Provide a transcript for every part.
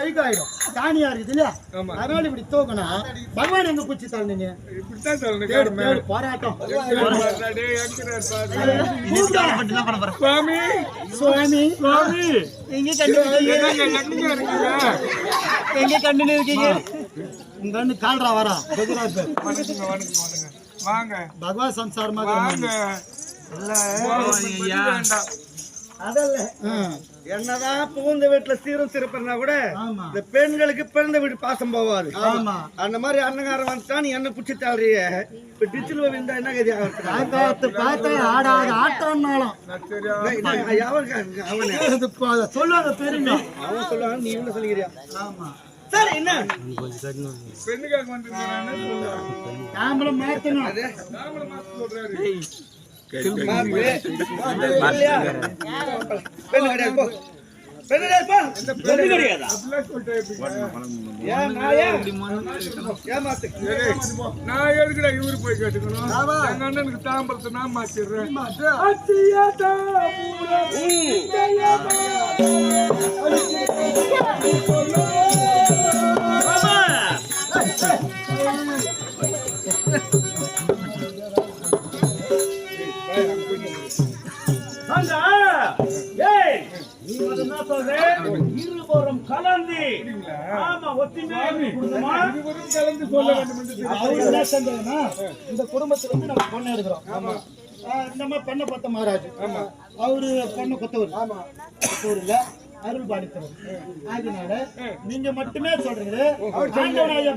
அழுக்கு ஆயிடும். தானியா இருக்குது இல்லையா? அதனால இப்படி தூக்கணும். பகவான் எங்க குச்சி தள்ளுனீங்க? இப்படித்தான் சொல்லணும். போராட்டம். சுவாமி சுவாமி சுவாமி எங்க கண்டு இருக்கீங்க? உங்க கண்ணு கால்ரா வரா. வாங்க பகவான் சம்சாரமா வாங்க. அதல்ல என்னதான் புகுந்த வீட்டுல சீரும் சிறப்புனா கூட இந்த பெண்களுக்கு பிறந்த வீட்டு பாசம் போவாது. அந்த மாதிரி அன்னகாரம் வந்துட்டா நீ என்ன புடிச்சு தாள்றிய இப்ப டிச்சில் விழுந்தா என்ன கதி ஆடாத ஆட்டம்னாலும் சொல்லாத பெருமை அவன் சொல்லுவாங்க நீ இவங்க சொல்லிக்கிறியா? சரி என்ன பெண்ணுக்காக வந்துருக்கானு நாமளும் மாத்தணும். சொல்றாரு. நான் எதுக்குடா இவரு போய் கேட்டுக்கணும்? எங்க அண்ணனுக்கு தாம்பரத்தை நான் மாத்திடுறேன். இருவரும் கலந்து இந்த குடும்பத்துல இருந்து நம்ம பொண்ணு எடுக்கிறோம். நம்ம பெண்ணை பத்த மகாராஜ் அவரு பொண்ணு கொத்தவர் இல்ல அருள் பாலித்தவர். அதனால நீங்க மட்டுமே சொல்றீங்க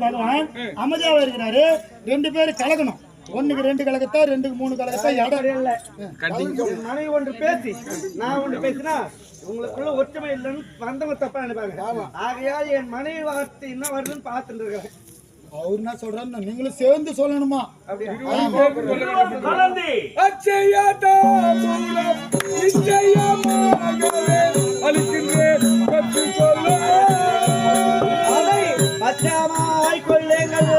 பகவான் அமைதியாவா இருக்கிறாரு. 2 பேரும் கலக்கணும். 1க்கு 2 கலகத்தா 2க்கு 3 கலகத்தா இடம் இல்ல. மனைவி ஒன்று பேசி நான் ஒன்று பேசினா உங்களுக்குள்ள ஒற்றுமை இல்லைன்னு வந்தவங்க தப்பா நினைப்பாங்க. ஆகையால் என் மனைவி வார்த்தை என்ன வருதுன்னு பார்த்துட்டு இருக்கேன். அவரு என்ன சொல்றாரு நீங்களும் சேர்ந்து சொல்லணுமா? பச்சாமாய் கொள்ளுங்கள்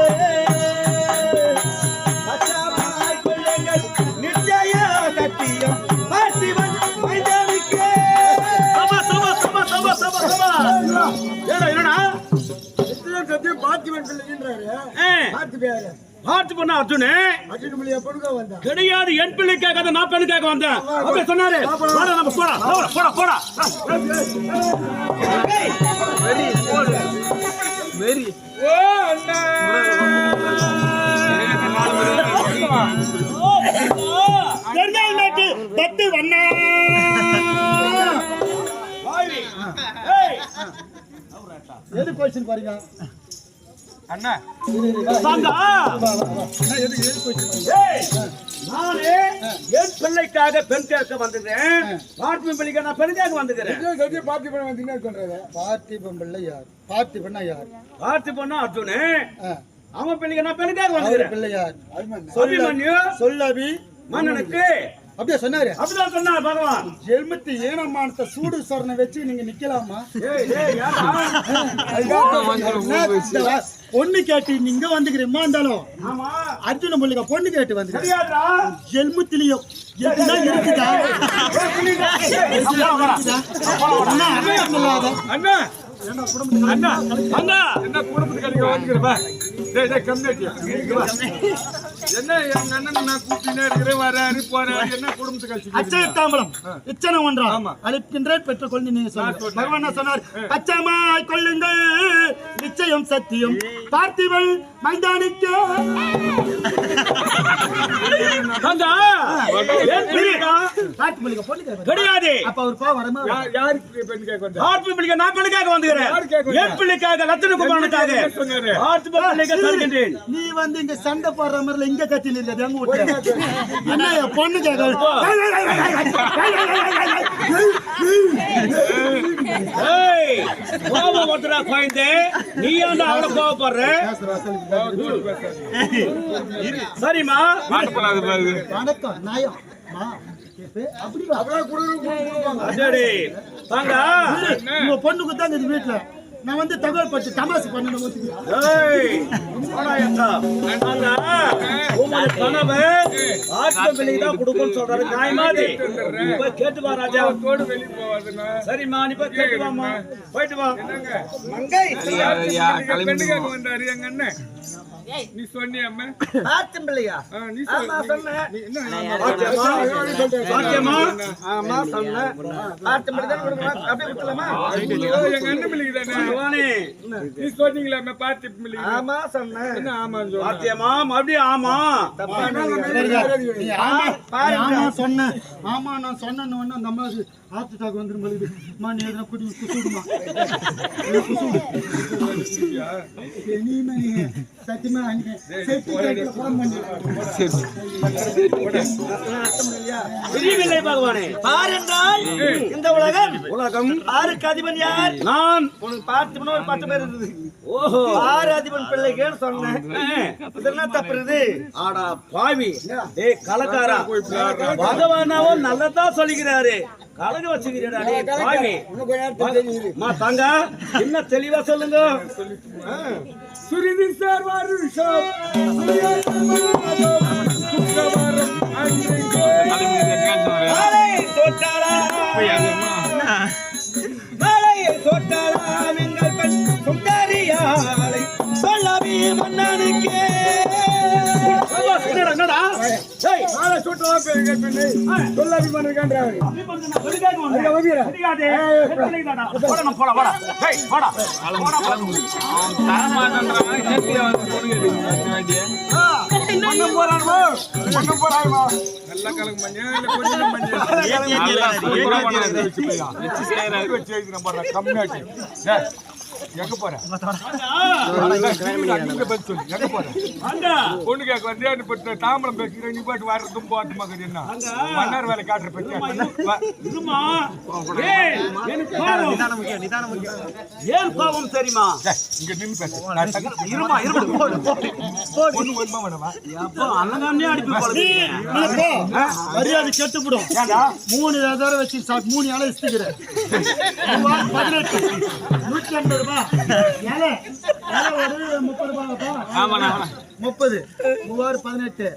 நிச்சய சத்தியம் பார்த்திவன் மைதானிக்கே. பார்த்து பண்ண அர்ஜுனே கிடையாது. என் பிள்ளைக்காக நான் பெண்ணுக்காக வந்தேன் அப்படி சொன்னாரு. நம்ம போடா போடா தத்து வண்ணா எது கொஸ்டின் பாருங்க அண்ணா. நானே என் பிள்ளைக்காக பெண் கேட்க வந்துக்கிறேன். பார்த்திபன் பிள்ளைக்கு நான் பெண்காக வந்துக்கிறேன். பார்த்திபன் பிள்ளை யார்? பார்த்திபன்னா யார்? பார்த்திபன்னா அர்ஜுனே. அவன் பிள்ளைக்கு நான் பெண்காக வந்துக்கிறேன். பிள்ளை யார்? அபிமன்யு சொல்லவி மன்னனுக்கு அப்படியே சொன்னாரு. அப்படிதான் சொன்னார் பகவான். ஜென்மத்து ஏனமானத்தை சூடு சொரணை வச்சு நீங்க நிக்கலாமா? பொண்ணு கேட்டு நீங்க வந்துக்கிறீமா இருந்தாலும் அர்ஜுன முல்லிக பொண்ணு கேட்டு வந்து ஜென்மத்திலையும் எதுதான் இருக்குதா? என்ன குடும்பத்துக்கு என்ன எங்க அண்ணன் நான் கூப்பிட்டே இருக்கிறேன் வராரு போறாரு. என்ன குடும்பத்துக்கு அச்சயத்தாம்பலம் இச்சனை ஒன்றாம் அளிக்கின்றேன் பெற்றுக்கொண்டு நீங்க சொல்லுங்க. பகவான் சொன்னார் பச்சமாய் கொள்ளுங்கள் நிச்சயம் சத்தியம் பார்த்திபன் மைதானிக்கு. கிடையாது. அப்ப அவர் போ வரமா யாருக்கு பெண் கேட்க வந்தா? பார்த்திபன் பிள்ளைக்கு நான் பெண்ணுக்காக வந்துக்கிறேன். என் பிள்ளைக்காக லட்சணகுமாரனுக்காக நீ வந்து இங்க சண்டை போடுற மாதிரி இங்க கத்தி நிற்கிறது எங்க விட்டு என்ன பொண்ணு கேட்க நீ அவளை கோவப்படுற? சரிமா வணக்கம் நாயம் பொண்ணுக்கு தான் வீட்டுல நான் வந்து தகவல் பட்டு தமாசு பண்ணணும் ஒத்துக்கிறேன். ஏய், போடா ஏண்டா. அந்த உமது கணவர் ஆட்டம் வெளியே தான் கொடுக்கும்னு சொல்றாரு. நியாயமா அது? நீ போய் கேட்டு வா ராஜா. தோடு வெளியே போவாதுன்னா சரிம்மா, நீ போய் கேட்டு வாம்மா. போயிட்டு வா. மங்கை பெண்ணு கேட்க வந்தாரு எங்க அண்ணன். நீ சொன்னியம்மா? ஆட்டம் பிள்ளையா? நீ ஆமா சொன்னேன். சாத்தியமா? ஆமா சொன்னேன். ஆட்டம் பிள்ளை தான் கொடுக்கணும். அப்படியே கொடுக்கலாமா? எங்க அண்ணன் பிள்ளைக்கு தானே சிவானி, நீ சொன்னீங்களா பார்த்து பிள்ளைக்கு? ஆமா சொன்னேன். என்ன ஆமான்னு சொல்ல? சாத்தியமா? மறுபடியும் ஆமா. நீ ஆமா சொன்னேன். ஆமா நான் சொன்னேன்னு ஒண்ணு அந்த அம்மாவுக்கு ஹார்ட் அட்டாக் வந்துரும் போல இருக்கு. அம்மா நீ எதுனா குடி குசுடுமா? குசுடு. இனிமே நீ சத்தியமா அங்க சேஃப்டி கேட்ல ஃபோன் பண்ணு. தெரியவில்லை பகவானே. பாருங்கள் இந்த உலகம் ஆறுக்கு அதிபன் யார்? நான். உனக்கு பார்த்து ஒரு 10 பேர் இருந்தது. ஓஹோ, 6 அதிபன் பிள்ளைகள் சொன்னேன். இது என்ன தப்பு இருக்குது? ஆடா பாவி. டேய் கலக்காரா, பகவானாவோ நல்லதா சொல்லிக்கிறாரு. கலக வச்சுக்கிறா டேய் பாவி. மா தாங்க, என்ன தெளிவா சொல்லுங்க. சுரிதி சார் வருஷம் மலையை சொட்டாளா எங்கள் பெண் சுந்தரியாளை சொல்லவி மன்னனுக்கே. என்னடா? டேய், சொல்லாபி பண்ணுறாரு. போடா போடா. டேய் போடா. நல்லா கலக்கு மஞ்சள் இல்ல கொஞ்சம் மஞ்சள் கம்மியாச்சு. எங்க போற எங்க போற பொண்ணு கேட்க வந்து தாம்பரம் பேசுகிறேன். நீ பாட்டு வரதும் போட்டு மகன் என்ன மன்னார் வேலை காட்டுற பத்தி ஏன் கோபம் தெரியுமா? இங்க நின்று பேச இருமா பொண்ணு வருமா வேணவா அண்ணகாமே அடிப்பி மரியாதை கெட்டுப்படும். 3 தடவை வச்சு 3 இலை இஸ்திக்கிறேன். 18 150 ரூபாய் இலை ஒரு 30 ரூபாய். 30 3 18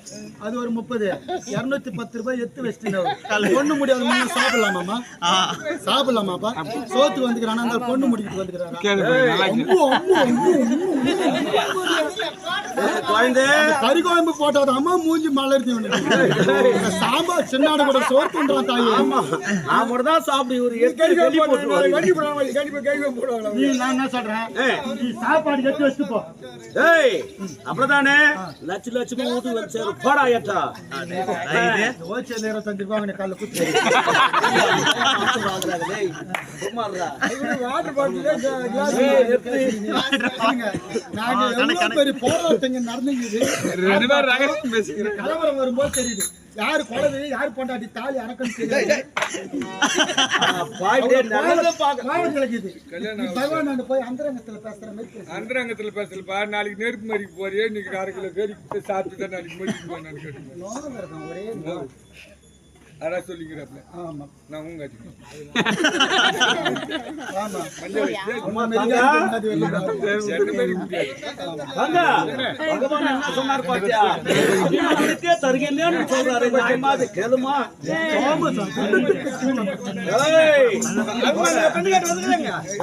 அது ஒரு 30 210 ரூபாய் எடுத்து வச்சுட்டீங்க. பொண்ணு முடியாது முன்ன சாப்பிடலாமாமா? சாப்பிடலாமாப்பா? சோத்துக்கு வந்துக்கிறானா அந்த பொண்ணு முடிக்கிட்டு வந்துக்கிறாரா? கறி குழம்பு போட்டாதாமா மூஞ்சி மலர்த்தி சாம்பார் சின்னாடு கூட சோத்துன்றான் தாயி. நான் மட்டும் தான் சாப்பிடு. ஒரு நீ நான் என்ன சொல்றேன், நீ சாப்பாடு எடுத்து வச்சுட்டு போ. ஏய் அப்படிதானே லட்சமா ஊட்டு வச்சாரு. போடா ஏட்டா. ஹோல்சேல் 25 ரூபாய் காலைல குத்து. போராட்டங்க நடந்துங்குது. கலவரம் வரும்போது தெரியுது யாரு குழந்தை யாரு பொண்டாட்டி தாலி அறக்கணும் தெரியாது. பகவான் போய் அந்தரங்கத்துல பேசுற மாதிரி அந்தரங்கத்துல பேசலப்பா. நாளைக்கு நெருப்பு மறிக்கு போறியே. இன்னைக்கு 1/2 கிலோ கறி சாப்பிட்டு தான் நாளைக்கு மறிக்கு போனான்னு கேட்டு ஒரே அதான் சொல்லிக்கிறப்ப. ஆமா நான் உங்க ஆமா பகவான் என்ன சொன்னார் பாத்தியா? தருகிறேன்னு சொல்றாரு. நியாயமா கேளுமா?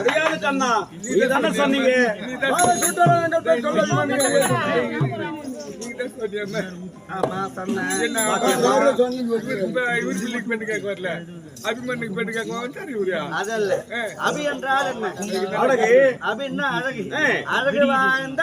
கிடையாது கண்ணா, நீ தானே சொன்னீங்க. பெண்ணு கேட்க வரல, அபிமன்னுக்கு பெண்ணு கேட்க வந்தாரு இவரு. அதல்ல அபி என்றால் என்ன? அழகு. அபி என்ன அழகு? அழகு வாழ்ந்த